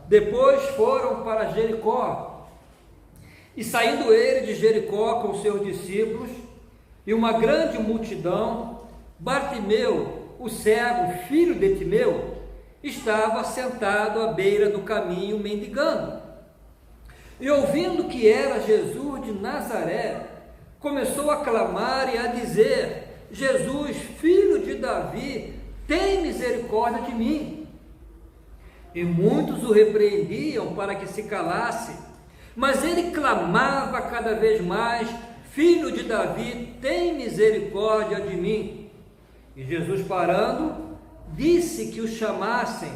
Depois foram para Jericó, e saindo ele de Jericó com seus discípulos e uma grande multidão, Bartimeu, o cego, filho de Timeu, estava sentado à beira do caminho mendigando. E ouvindo que era Jesus de Nazaré, começou a clamar e a dizer: Jesus, filho de Davi, tem misericórdia de mim. E muitos o repreendiam para que se calasse, mas ele clamava cada vez mais: Filho de Davi, tem misericórdia de mim. E Jesus, parando, disse que o chamassem.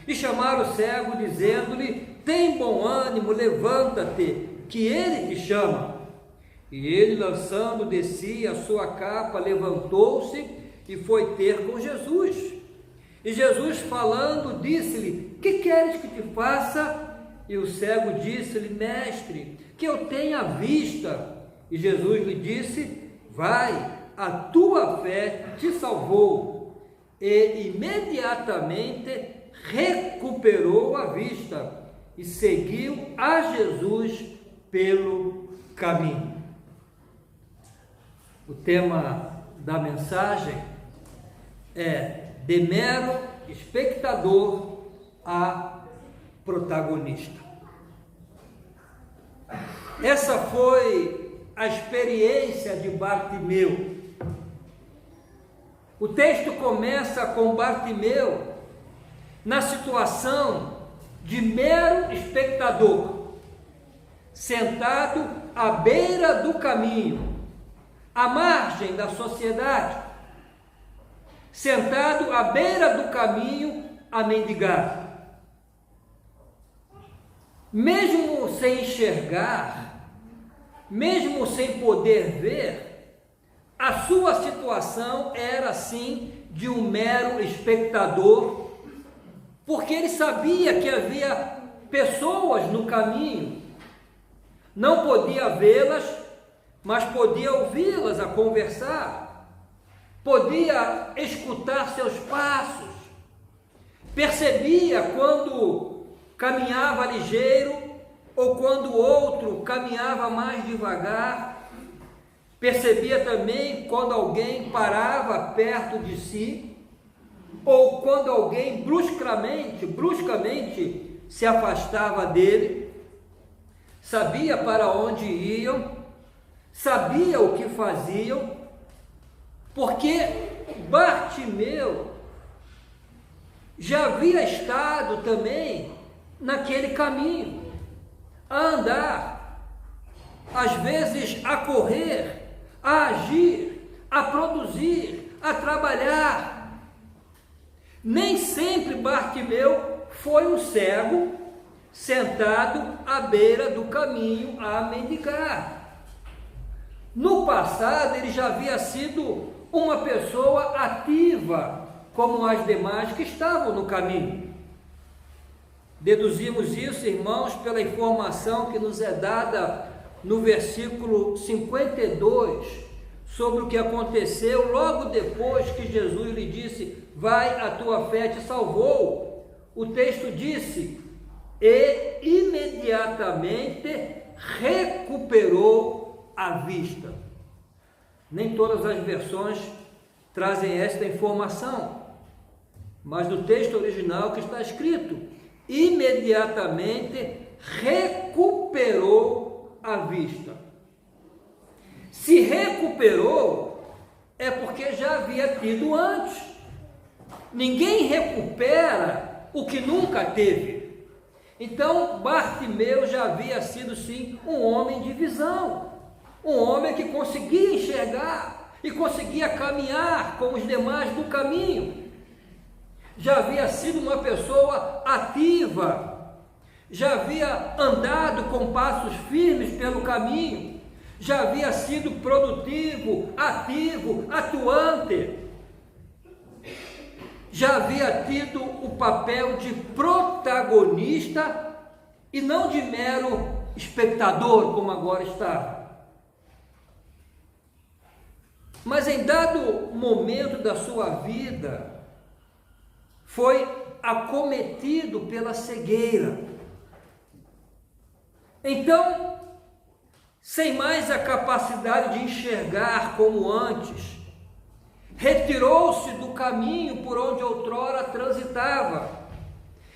E chamaram o cego, dizendo-lhe: Tem bom ânimo, levanta-te, que ele te chama. E ele, lançando de si a sua capa, levantou-se e foi ter com Jesus. E Jesus, falando, disse-lhe: Que queres que te faça? E o cego disse-lhe: Mestre, que eu tenha vista. E Jesus lhe disse: Vai, a tua fé te salvou. E imediatamente recuperou a vista e seguiu a Jesus pelo caminho. O tema da mensagem é: de mero espectador a protagonista. Essa foi a experiência de Bartimeu. O texto começa com Bartimeu na situação de mero espectador, sentado à beira do caminho, à margem da sociedade, sentado à beira do caminho a mendigar. Mesmo sem enxergar, mesmo sem poder ver, a sua situação era assim de um mero espectador, porque ele sabia que havia pessoas no caminho, não podia vê-las, mas podia ouvi-las a conversar, podia escutar seus passos, percebia quando caminhava ligeiro ou quando o outro caminhava mais devagar, percebia também quando alguém parava perto de si ou quando alguém bruscamente se afastava dele. Sabia para onde iam, sabia o que faziam, porque Bartimeu já havia estado também naquele caminho, a andar, às vezes a correr, a agir, a produzir, a trabalhar. Nem sempre Bartimeu foi um cego sentado à beira do caminho a mendigar. No passado ele já havia sido uma pessoa ativa, como as demais que estavam no caminho. Deduzimos isso, irmãos, pela informação que nos é dada no versículo 52, sobre o que aconteceu logo depois que Jesus lhe disse: Vai, a tua fé te salvou. O texto disse: E imediatamente recuperou a vista. Nem todas as versões trazem esta informação, mas no texto original que está escrito: imediatamente recuperou a vista. Se recuperou, é porque já havia tido antes. Ninguém recupera o que nunca teve. Então Bartimeu já havia sido sim um homem de visão, um homem que conseguia enxergar e conseguia caminhar com os demais no caminho. Já havia sido uma pessoa ativa, já havia andado com passos firmes pelo caminho, já havia sido produtivo, ativo, atuante, já havia tido o papel de protagonista e não de mero espectador, como agora está. Mas em dado momento da sua vida, foi acometido pela cegueira. Então, sem mais a capacidade de enxergar como antes, retirou-se do caminho por onde outrora transitava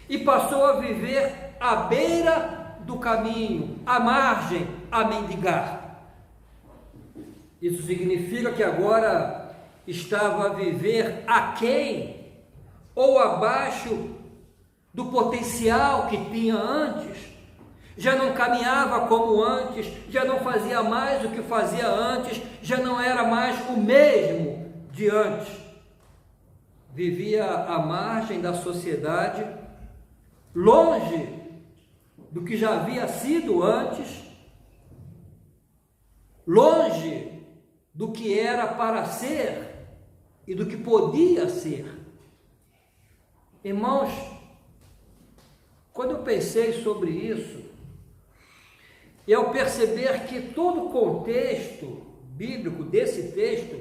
e passou a viver à beira do caminho, à margem, a mendigar. Isso significa que agora estava a viver aquém ou abaixo do potencial que tinha antes. Já não caminhava como antes, já não fazia mais o que fazia antes, já não era mais o mesmo de antes. Vivia à margem da sociedade, longe do que já havia sido antes, longe do que era para ser e do que podia ser. Irmãos, quando eu pensei sobre isso, e ao perceber que todo o contexto bíblico desse texto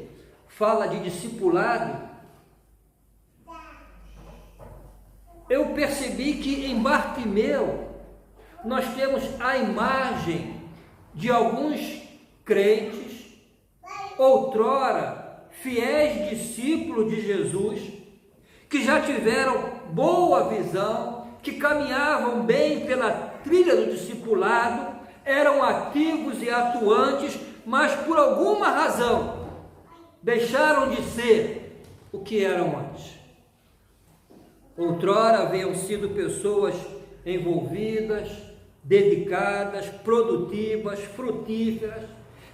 fala de discipulado, eu percebi que em Bartimeu nós temos a imagem de alguns crentes, outrora fiéis discípulos de Jesus, que já tiveram boa visão, que caminhavam bem pela trilha do discipulado, eram ativos e atuantes, mas por alguma razão deixaram de ser o que eram antes. Outrora haviam sido pessoas envolvidas, dedicadas, produtivas, frutíferas,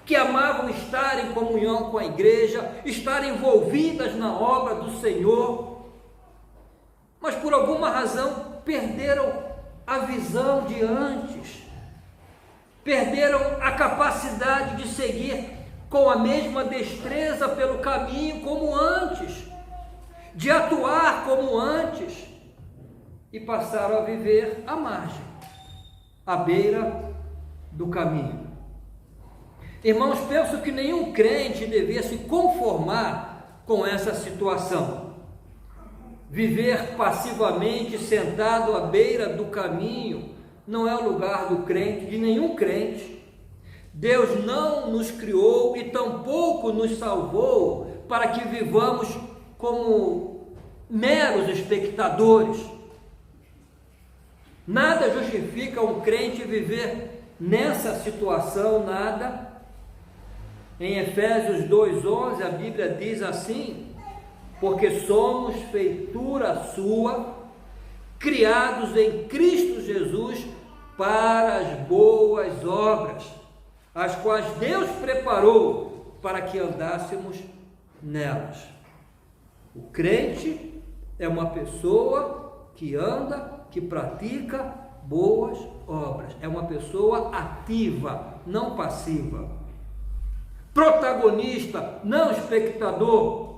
que amavam estar em comunhão com a igreja, estar envolvidas na obra do Senhor, mas por alguma razão perderam a visão de antes, perderam a capacidade de seguir com a mesma destreza pelo caminho como antes, de atuar como antes, e passaram a viver à margem, à beira do caminho. Irmãos, penso que nenhum crente devia se conformar com essa situação. Viver passivamente sentado à beira do caminho não é o lugar do crente, de nenhum crente. Deus não nos criou e tampouco nos salvou para que vivamos como meros espectadores. Nada justifica um crente viver nessa situação, nada. Em Efésios 2:11 a Bíblia diz assim: porque somos feitura sua, criados em Cristo Jesus para as boas obras, as quais Deus preparou para que andássemos nelas. O crente é uma pessoa que anda, que pratica boas obras, é uma pessoa ativa, não passiva, protagonista, não espectador.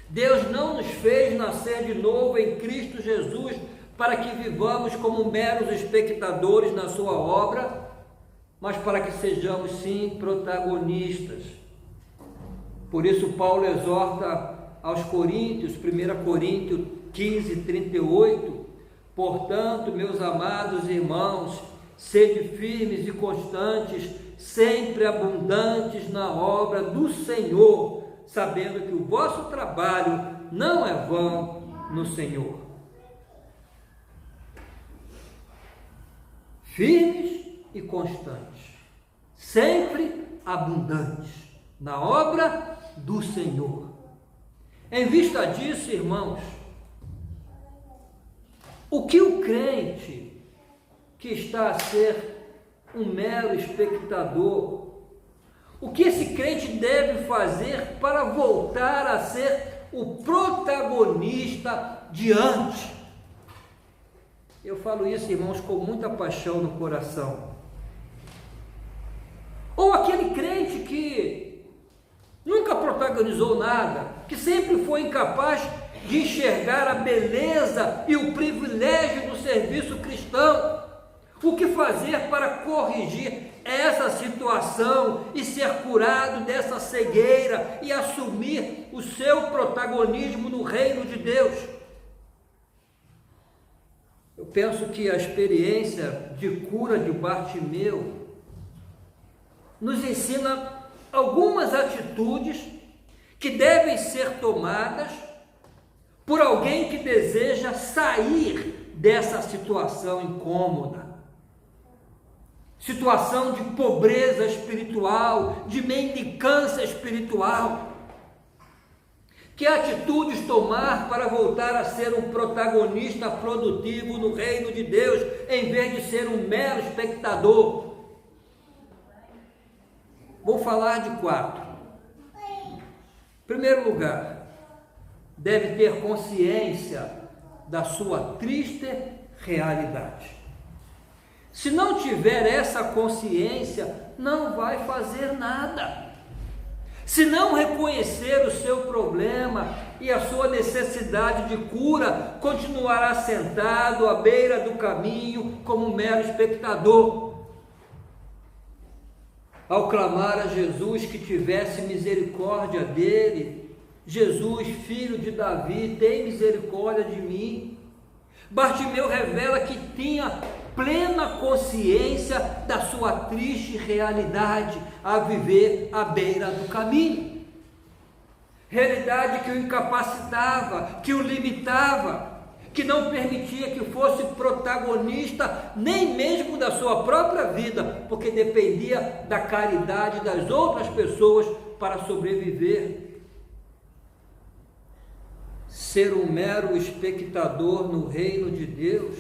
Deus não nos fez nascer de novo em Cristo Jesus para que vivamos como meros espectadores na sua obra, mas para que sejamos sim protagonistas. Por isso Paulo exorta aos Coríntios, 1 Coríntios 15:38, portanto, meus amados irmãos, sede firmes e constantes, sempre abundantes na obra do Senhor, sabendo que o vosso trabalho não é vão no Senhor. Firmes e constantes, sempre abundantes na obra do Senhor. Em vista disso, irmãos, o que o crente que está a ser um mero espectador, o que esse crente deve fazer para voltar a ser o protagonista de antes? Eu falo isso, irmãos, com muita paixão no coração. Ou aquele crente que nunca protagonizou nada, que sempre foi incapaz de enxergar a beleza e o privilégio do serviço cristão. O que fazer para corrigir essa situação e ser curado dessa cegueira e assumir o seu protagonismo no reino de Deus? penso que a experiência de cura de Bartimeu nos ensina algumas atitudes que devem ser tomadas por alguém que deseja sair dessa situação incômoda, situação de pobreza espiritual, de mendicância espiritual. Que atitudes tomar para voltar a ser um protagonista produtivo no reino de Deus, em vez de ser um mero espectador? Vou falar de 4. Em primeiro lugar, deve ter consciência da sua triste realidade. Se não tiver essa consciência, não vai fazer nada. Se não reconhecer o seu problema e a sua necessidade de cura, continuará sentado à beira do caminho como um mero espectador. Ao clamar a Jesus que tivesse misericórdia dele, Jesus, filho de Davi, tem misericórdia de mim. Bartimeu revela que tinha plena consciência da sua triste realidade a viver à beira do caminho. Realidade que o incapacitava, que o limitava, que não permitia que fosse protagonista nem mesmo da sua própria vida, porque dependia da caridade das outras pessoas para sobreviver. Ser um mero espectador no reino de Deus,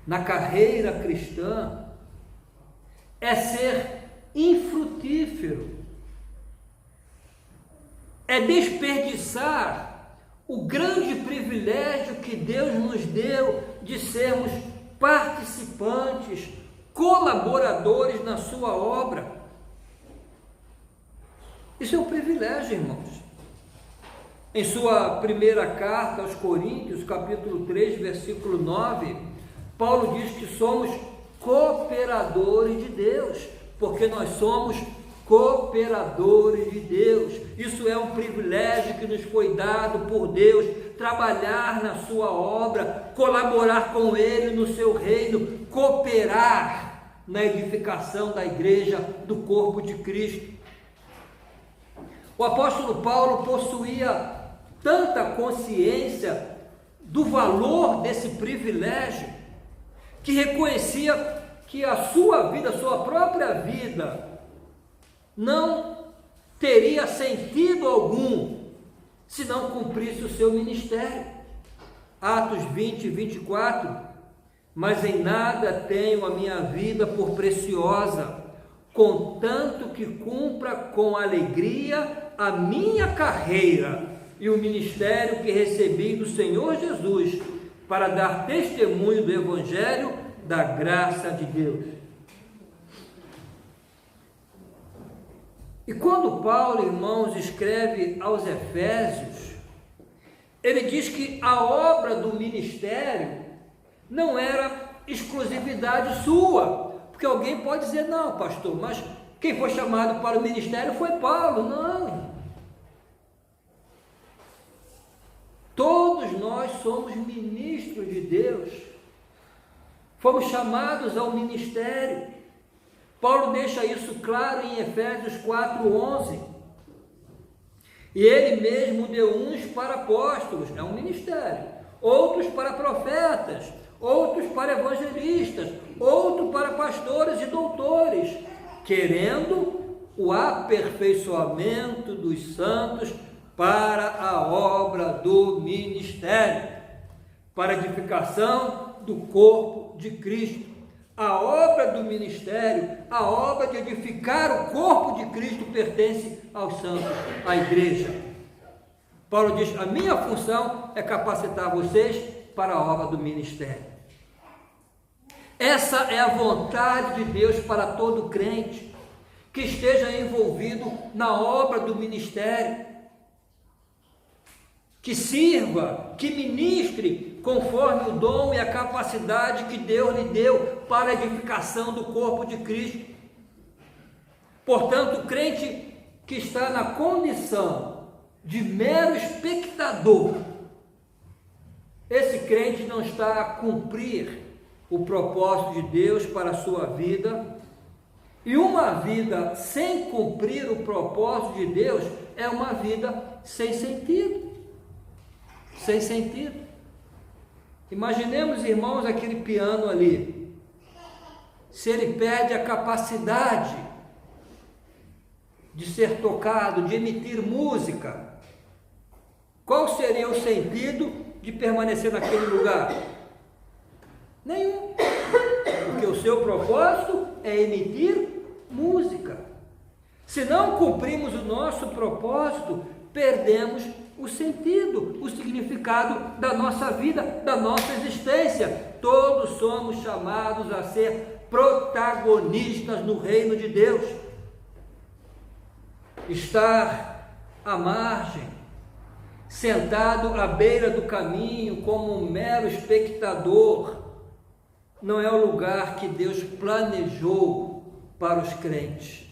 na carreira cristã, é ser infrutífero, é desperdiçar o grande privilégio que Deus nos deu de sermos participantes, colaboradores na sua obra. Isso é um privilégio, irmãos. Em sua primeira carta aos Coríntios, capítulo 3, versículo 9, Paulo diz que somos cooperadores de Deus, porque nós somos cooperadores de Deus. Isso é um privilégio que nos foi dado por Deus, trabalhar na sua obra, colaborar com Ele no seu reino, cooperar na edificação da igreja, do corpo de Cristo. O apóstolo Paulo possuía tanta consciência do valor desse privilégio, que reconhecia que a sua vida, a sua própria vida, não teria sentido algum se não cumprisse o seu ministério. Atos 20, 24, mas em nada tenho a minha vida por preciosa, contanto que cumpra com alegria a minha carreira e o ministério que recebi do Senhor Jesus, para dar testemunho do Evangelho da graça de Deus. E quando Paulo, irmãos, escreve aos Efésios, ele diz que a obra do ministério não era exclusividade sua, porque alguém pode dizer, não, pastor, mas quem foi chamado para o ministério foi Paulo. Não. Todos nós somos ministros de Deus, fomos chamados ao ministério. Paulo deixa isso claro em Efésios 4:11. E ele mesmo deu uns para apóstolos, é um ministério, outros para profetas, outros para evangelistas, outros para pastores e doutores, querendo o aperfeiçoamento dos santos para a obra do ministério, para a edificação do corpo de Cristo. A obra do ministério, a obra de edificar o corpo de Cristo pertence aos santos, à igreja. Paulo diz, a minha função é capacitar vocês para a obra do ministério. Essa é a vontade de Deus para todo crente que esteja envolvido na obra do ministério, que sirva, que ministre conforme o dom e a capacidade que Deus lhe deu para a edificação do corpo de Cristo. Portanto, o crente que está na condição de mero espectador esse crente não está a cumprir o propósito de Deus para a sua vida. E uma vida sem cumprir o propósito de Deus é uma vida sem sentido. Sem sentido. Imaginemos, irmãos, aquele piano ali. Se ele perde a capacidade de ser tocado, de emitir música, qual seria o sentido de permanecer naquele lugar? Nenhum. Porque o seu propósito é emitir música. Se não cumprimos o nosso propósito, perdemos o sentido, o significado da nossa vida, da nossa existência. Todos somos chamados a ser protagonistas no reino de Deus. Estar à margem, sentado à beira do caminho como um mero espectador, não é o lugar que Deus planejou para os crentes.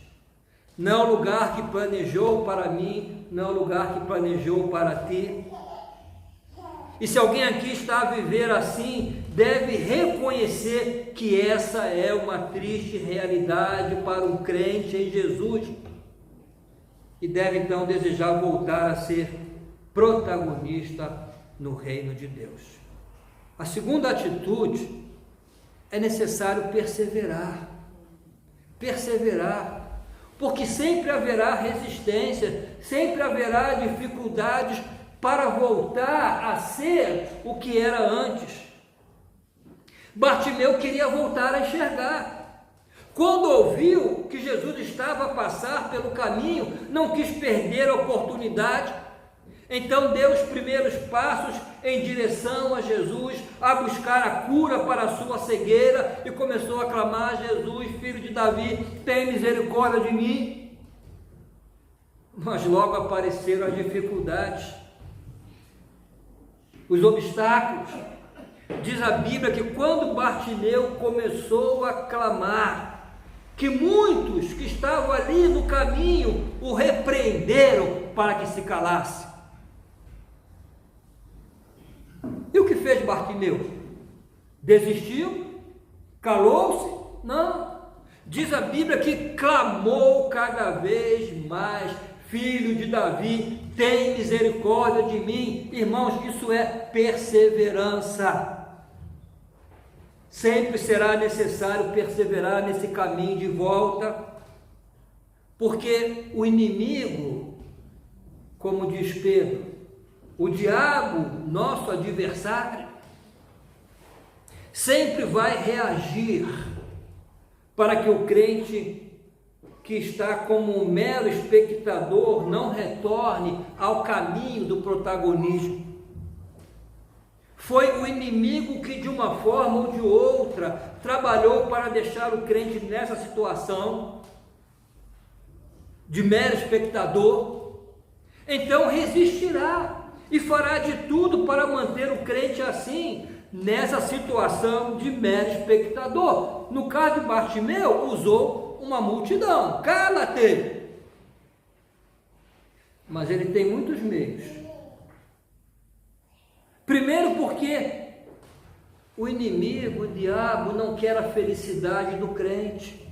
Não é o lugar que planejou para mim, não é o lugar que planejou para ti. E se alguém aqui está a viver assim, deve reconhecer que essa é uma triste realidade para um crente em Jesus. E deve então desejar voltar a ser protagonista no reino de Deus. A segunda atitude é necessário perseverar. Perseverar. Porque sempre haverá resistência, sempre haverá dificuldades para voltar a ser o que era antes. Bartimeu queria voltar a enxergar. Quando ouviu que Jesus estava a passar pelo caminho, não quis perder a oportunidade. Então deu os primeiros passos em direção a Jesus, a buscar a cura para a sua cegueira, e começou a clamar: Jesus, filho de Davi, tem misericórdia de mim. Mas logo apareceram as dificuldades, os obstáculos. Diz a Bíblia que quando Bartimeu começou a clamar, que muitos que estavam ali no caminho o repreenderam para que se calasse. E o que fez Bartimeu? Desistiu? Calou-se? Não. Diz a Bíblia que clamou cada vez mais: Filho de Davi, tem misericórdia de mim. Irmãos, isso é perseverança. Sempre será necessário perseverar nesse caminho de volta, porque o inimigo, como diz Pedro, o diabo, nosso adversário, sempre vai reagir para que o crente que está como um mero espectador não retorne ao caminho do protagonismo. Foi o inimigo que, de uma forma ou de outra, trabalhou para deixar o crente nessa situação de mero espectador. Então resistirá e fará de tudo para manter o crente assim, nessa situação de mero espectador. No caso de Bartimeu, usou uma multidão: cala-te! Mas ele tem muitos meios. Primeiro, porque o inimigo, o diabo, não quer a felicidade do crente.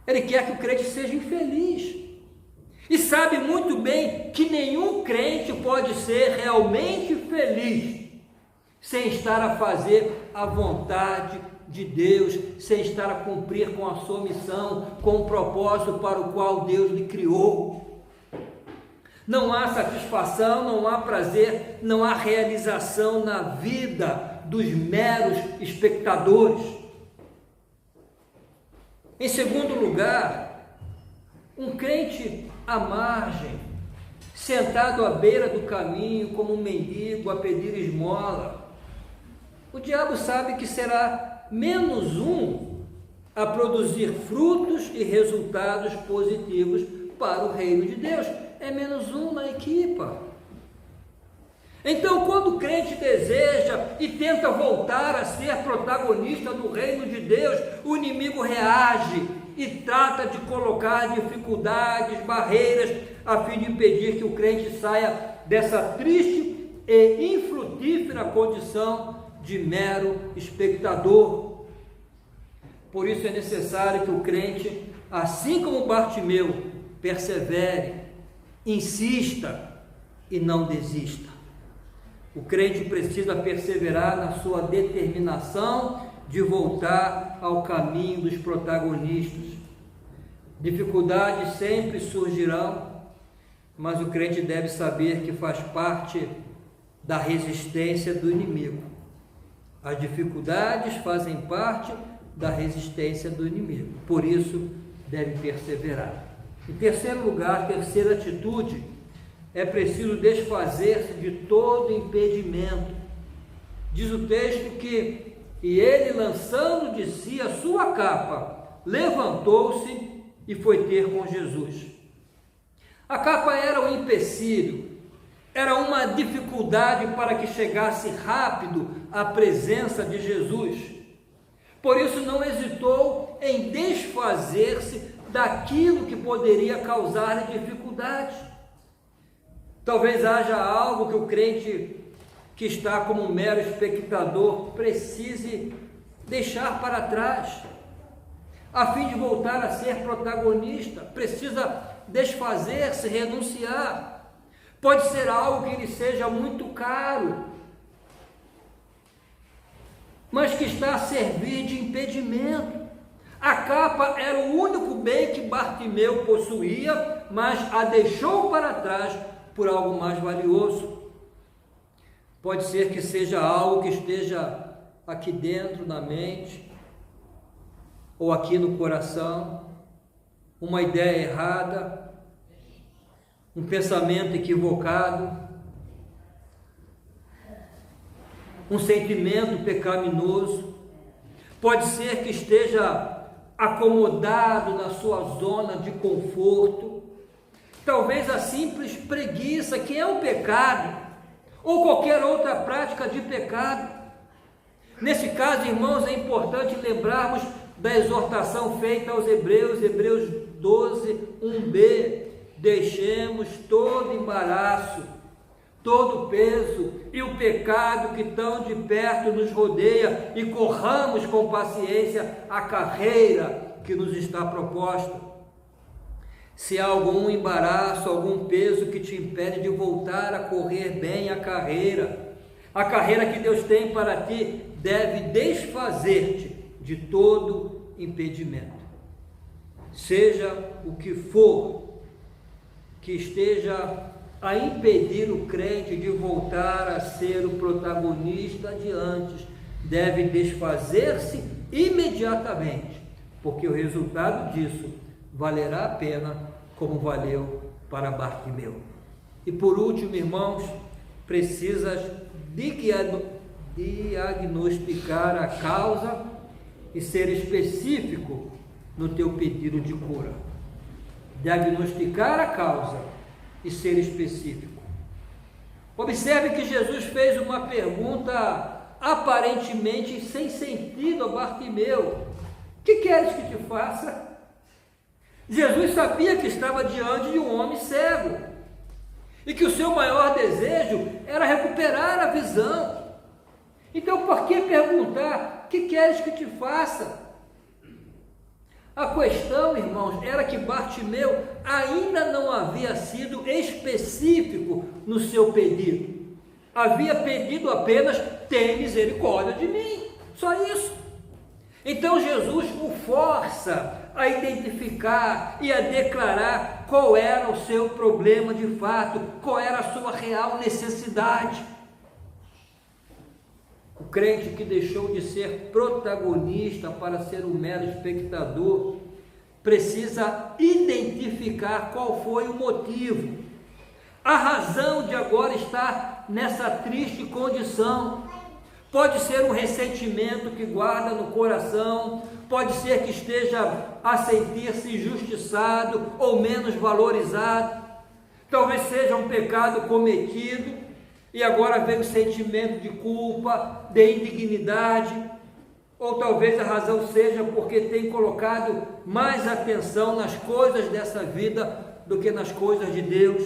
Ele quer que o crente seja infeliz. E sabe muito bem que nenhum crente pode ser realmente feliz sem estar a fazer a vontade de Deus, sem estar a cumprir com a sua missão, com o propósito para o qual Deus lhe criou. Não há satisfação, não há prazer, não há realização na vida dos meros espectadores. Em segundo lugar, um crente à margem, sentado à beira do caminho como um mendigo a pedir esmola, o diabo sabe que será menos um a produzir frutos e resultados positivos para o reino de Deus. É menos um na equipa. Então, quando o crente deseja e tenta voltar a ser protagonista do reino de Deus, o inimigo reage e trata de colocar dificuldades, barreiras, a fim de impedir que o crente saia dessa triste e infrutífera condição de mero espectador. Por isso é necessário que o crente, assim como Bartimeu, persevere, insista e não desista. O crente precisa perseverar na sua determinação de voltar ao caminho dos protagonistas. Dificuldades sempre surgirão, mas o crente deve saber que faz parte da resistência do inimigo. As dificuldades fazem parte da resistência do inimigo, por isso deve perseverar. Em terceiro lugar, terceira atitude, é preciso desfazer-se de todo impedimento. Diz o texto que, e ele, lançando de si a sua capa, levantou-se e foi ter com Jesus. A capa era um empecilho, era uma dificuldade para que chegasse rápido à presença de Jesus. Por isso não hesitou em desfazer-se daquilo que poderia causar-lhe dificuldade. Talvez haja algo que o crente que está como um mero espectador precise deixar para trás, a fim de voltar a ser protagonista. Precisa desfazer-se, renunciar. Pode ser algo que lhe seja muito caro, mas que está a servir de impedimento. A capa era o único bem que Bartimeu possuía, mas a deixou para trás por algo mais valioso. Pode ser que seja algo que esteja aqui dentro na mente, ou aqui no coração, uma ideia errada, um pensamento equivocado, um sentimento pecaminoso. Pode ser que esteja acomodado na sua zona de conforto, talvez a simples preguiça, que é um pecado, ou qualquer outra prática de pecado. Nesse caso, irmãos, é importante lembrarmos da exortação feita aos Hebreus 12, 1b, deixemos todo embaraço, todo peso e o pecado que tão de perto nos rodeia e corramos com paciência a carreira que nos está proposta. Se há algum embaraço, algum peso que te impede de voltar a correr bem a carreira que Deus tem para ti, deve desfazer-te de todo impedimento. Seja o que for que esteja a impedir o crente de voltar a ser o protagonista de antes, deve desfazer-se imediatamente, porque o resultado disso valerá a pena como valeu para Bartimeu. E por último, irmãos, precisas diagnosticar a causa e ser específico no teu pedido de cura. Diagnosticar a causa e ser específico. Observe que Jesus fez uma pergunta aparentemente sem sentido a Bartimeu: que queres que te faça? Jesus sabia que estava diante de um homem cego e que o seu maior desejo era recuperar a visão. Então, por que perguntar: que queres que te faça? A questão, irmãos, era que Bartimeu ainda não havia sido específico no seu pedido. Havia pedido apenas: tem misericórdia de mim. Só isso. Então Jesus o força a identificar e a declarar qual era o seu problema de fato, qual era a sua real necessidade. O crente que deixou de ser protagonista para ser um mero espectador precisa identificar qual foi o motivo, a razão de agora estar nessa triste condição. Pode ser um ressentimento que guarda no coração, pode ser que esteja a sentir-se injustiçado ou menos valorizado, talvez seja um pecado cometido e agora vem o sentimento de culpa, de indignidade, ou talvez a razão seja porque tem colocado mais atenção nas coisas dessa vida do que nas coisas de Deus.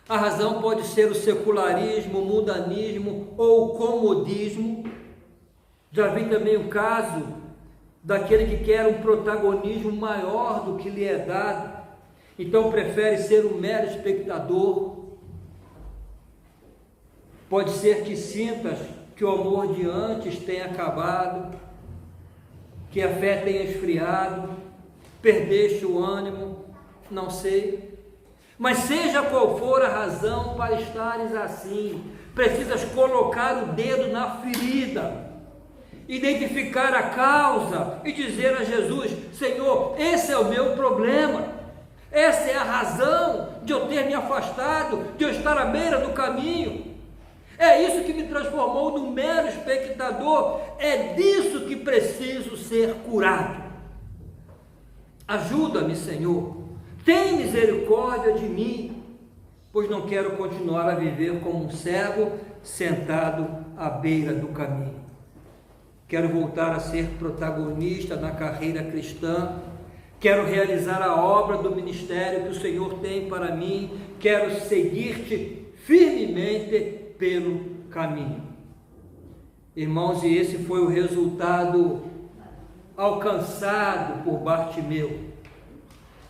A razão pode ser o secularismo, o mundanismo ou o comodismo. Já vi também o caso daquele que quer um protagonismo maior do que lhe é dado, então prefere ser um mero espectador. Pode ser que sintas que o amor de antes tenha acabado, que a fé tenha esfriado, perdeste o ânimo, não sei. Mas seja qual for a razão para estares assim, precisas colocar o dedo na ferida, identificar a causa e dizer a Jesus: Senhor, esse é o meu problema, essa é a razão de eu ter me afastado, de eu estar à beira do caminho. É isso que me transformou num mero espectador, é disso que preciso ser curado. Ajuda-me, Senhor, tem misericórdia de mim, pois não quero continuar a viver como um cego sentado à beira do caminho. Quero voltar a ser protagonista na carreira cristã, quero realizar a obra do ministério que o Senhor tem para mim, quero seguir-te firmemente pelo caminho. Irmãos, e esse foi o resultado alcançado por Bartimeu.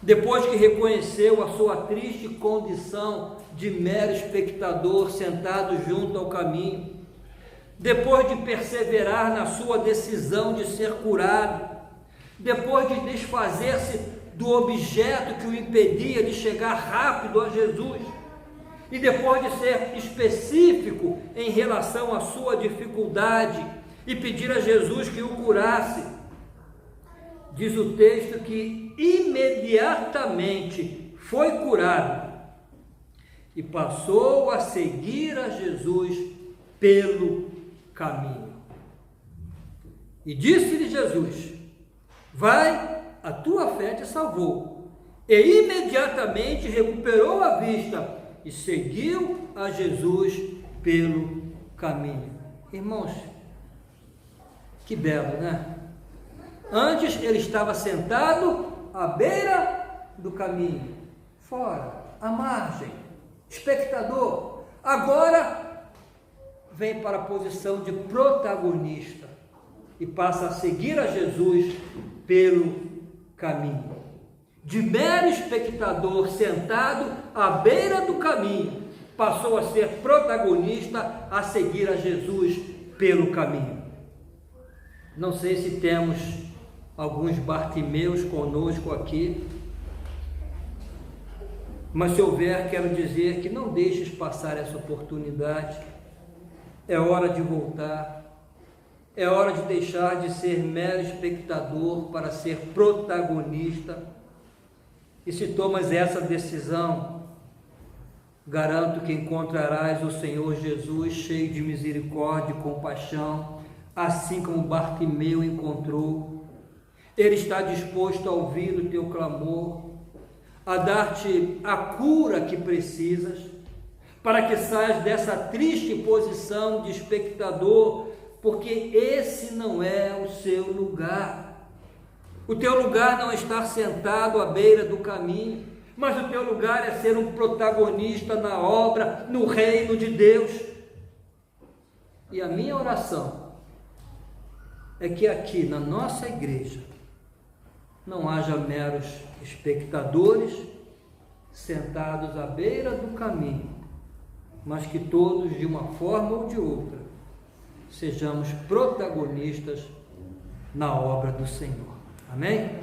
Depois que reconheceu a sua triste condição de mero espectador sentado junto ao caminho, depois de perseverar na sua decisão de ser curado, depois de desfazer-se do objeto que o impedia de chegar rápido a Jesus, e depois de ser específico em relação à sua dificuldade e pedir a Jesus que o curasse, diz o texto que imediatamente foi curado e passou a seguir a Jesus pelo caminho. E disse-lhe Jesus: vai, a tua fé te salvou. E imediatamente recuperou a vista e seguiu a Jesus pelo caminho. Irmãos, que belo, né? Antes ele estava sentado à beira do caminho, fora, à margem, espectador. Agora vem para a posição de protagonista e passa a seguir a Jesus pelo caminho. De mero espectador sentado à beira do caminho, passou a ser protagonista, a seguir a Jesus pelo caminho. Não sei se temos alguns Bartimeus conosco aqui, mas se houver, quero dizer que não deixes passar essa oportunidade. É hora de voltar, é hora de deixar de ser mero espectador para ser protagonista. E se tomas essa decisão, garanto que encontrarás o Senhor Jesus cheio de misericórdia e compaixão, assim como Bartimeu encontrou. Ele está disposto a ouvir o teu clamor, a dar-te a cura que precisas, para que saias dessa triste posição de espectador, porque esse não é o seu lugar. O teu lugar não é estar sentado à beira do caminho, mas o teu lugar é ser um protagonista na obra, no reino de Deus. E a minha oração é que aqui na nossa igreja não haja meros espectadores sentados à beira do caminho, mas que todos, de uma forma ou de outra, sejamos protagonistas na obra do Senhor. Amém?